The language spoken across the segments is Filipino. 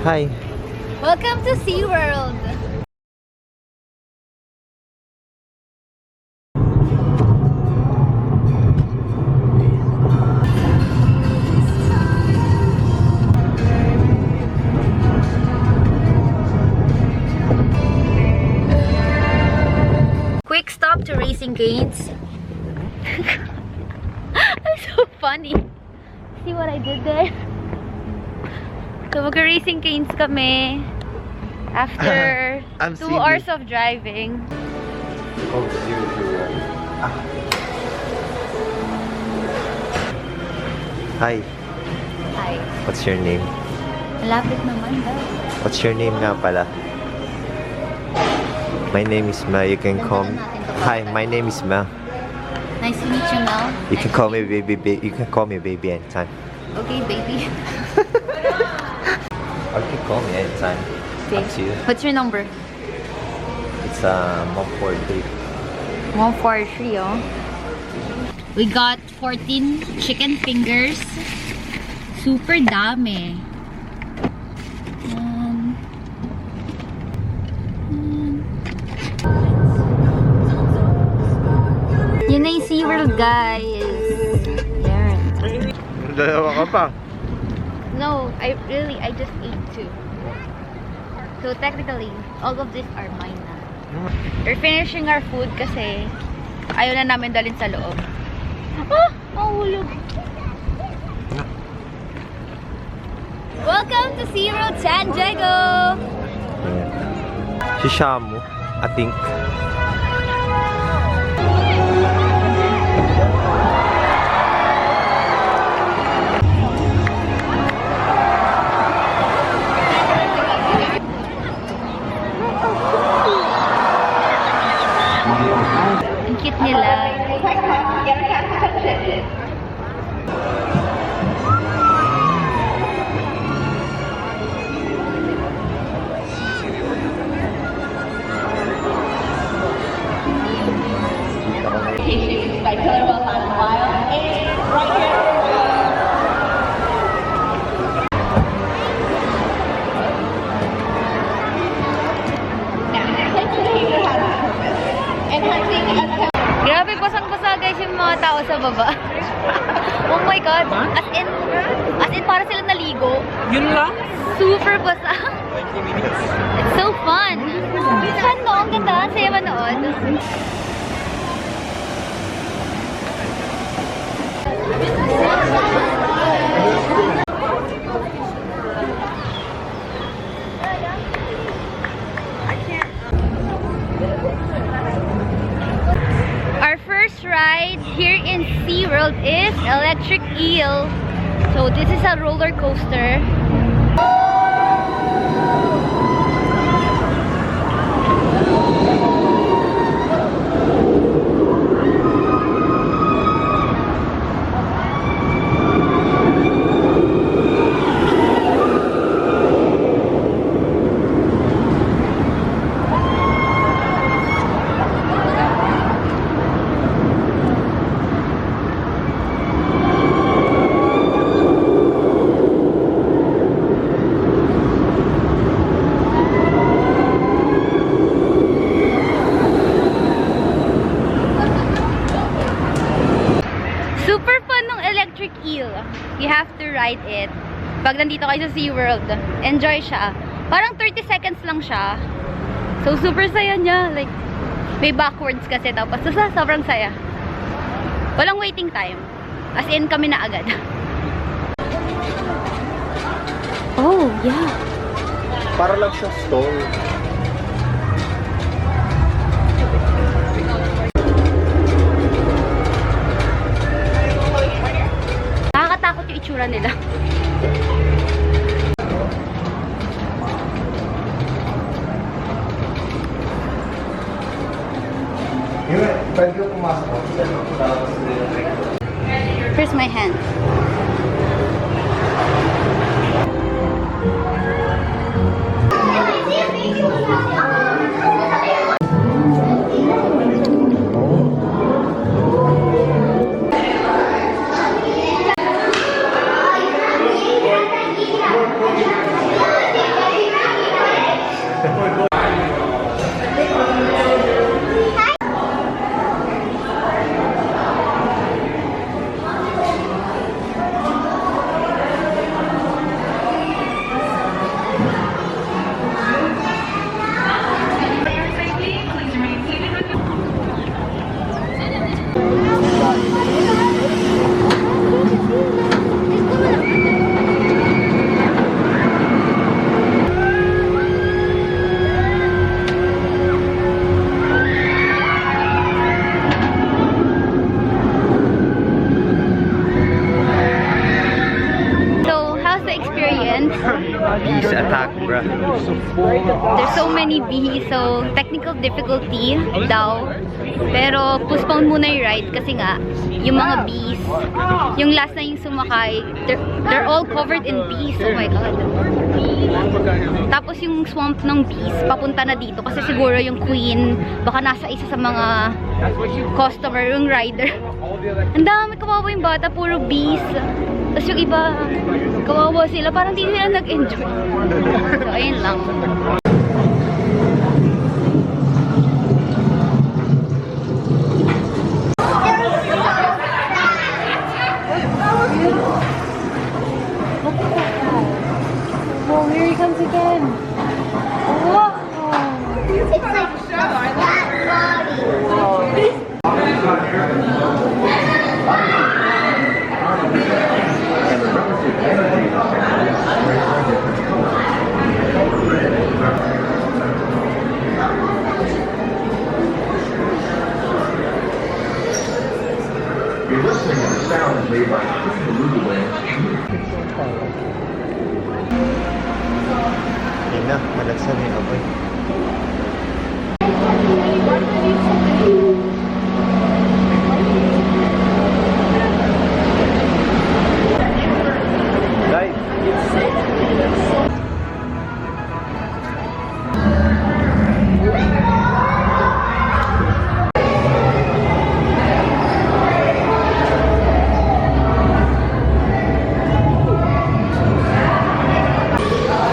Hi. Welcome to SeaWorld. Quick stop to Raising Cane's. That's so funny. See what I did there? So mag-Raising Cane's kami after 2 hours of driving. Oh, 001. Hi. Hi. What's your name? Malapit naman daw. What's your name nga pala? My name is Mel. You can call me. Hi, my name is Mel. Nice to meet you, Mel. You can call me baby. You can call me baby anytime. Okay, baby. Or you can call me anytime. Up to you. What's your number? It's 143. 143, oh. We got 14 chicken fingers. Super dami. Yun na yung SeaWorld, guys. There. Dalawa ka pa. No, I just ate 2. So technically, all of these are mine na. We're finishing our food kasi ayaw na namin dalhin sa loob. Ah! Mahulog! Welcome to SeaWorld San Diego! Si Shamu, I think. Ang cute nila. Grabe, basang-basa guys yung mga tao sa baba. Oh my god. As in para sila naligo. Yun lang? Super basa. It's so fun. It's fun no? Ang ganda. Ang saya manood. Our first ride here in SeaWorld is Electric Eel. So this is a roller coaster. You have to ride it. Pag nandito kayo sa SeaWorld, enjoy siya. Parang 30 seconds lang siya. So, super saya niya. Like, may backwards kasi tapos sobrang saya. Walang waiting time. As in, kami na agad. Oh, yeah. Para lang siya stall. Nakakatakot yung itsura nila. Here's my hand. Bees attack, bruh. There's so many bees, so technical difficulty daw. Pero postpone muna yung ride kasi nga, yung mga bees, yung last na yung sumakay, they're all covered in bees. Oh my God. Tapos yung swamp ng bees, papunta na dito kasi siguro yung queen, baka nasa isa sa mga customer, yung rider. Ang dami, kawawa yung bata, puro bees. Tapos yung iba, kawawa sila, parang hindi nila nag-enjoy. So, ayun lang. Oh, here he comes again. Whoa! It's like that body. You're listening to the sounds made by KIMJANICAKLOOK. Yun na, malagsan yung apoy. Guys!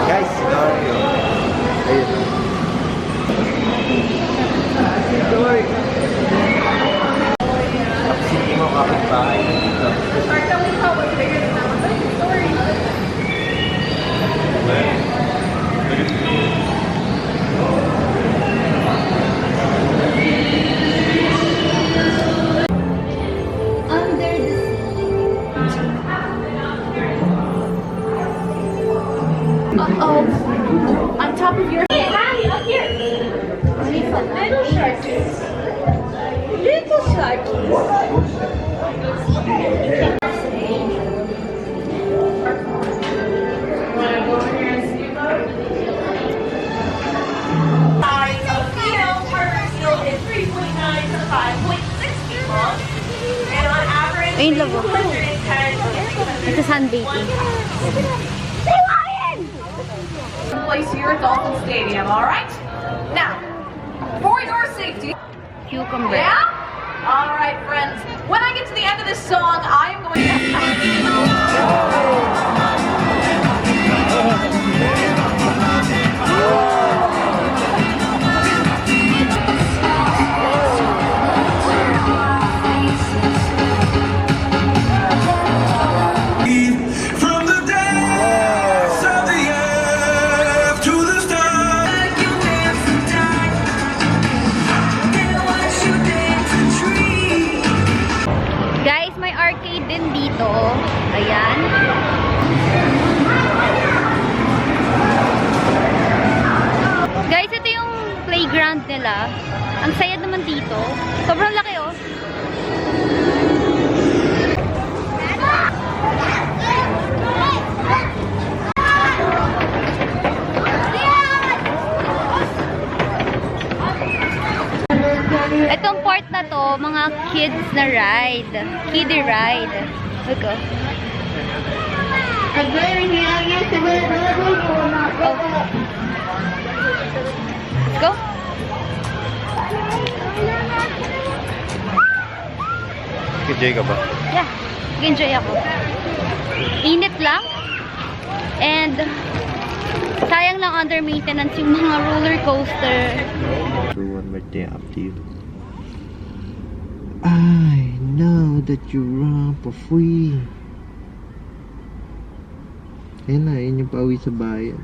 Guys! Ayun. Sige mo kapitbahay na dito. Under the Oh, on top of your head. Hi, up here. Little sharkies. Little sharkies. Size of female tartar seal is 3.9 to 5.6 feet long, and on average, Ayun, labo. 210 to Ito sunbathing. place here at Dolphin Stadium, all right? Now, for your safety, Cucumber. yeah? All right, friends. When I get to the end of this song, I am going From the depths of the earth to the stars, you dance and die. Then watch you dance a tree. Guys, may arcade din dito. Ayan. Guys, ito yung playground nila. Ang saya naman dito. Sobrang laki, oh. Itong part na to, mga kids na ride. Kiddie ride. Look, oh. Oh. Let's go. Enjoy ka ba? Yeah, enjoy ako. Init lang. And sayang lang under maintenance yung mga roller coaster. Everyone right there up to you. I know that you run for free. Ayun na, yun yung pauwi sa bayan.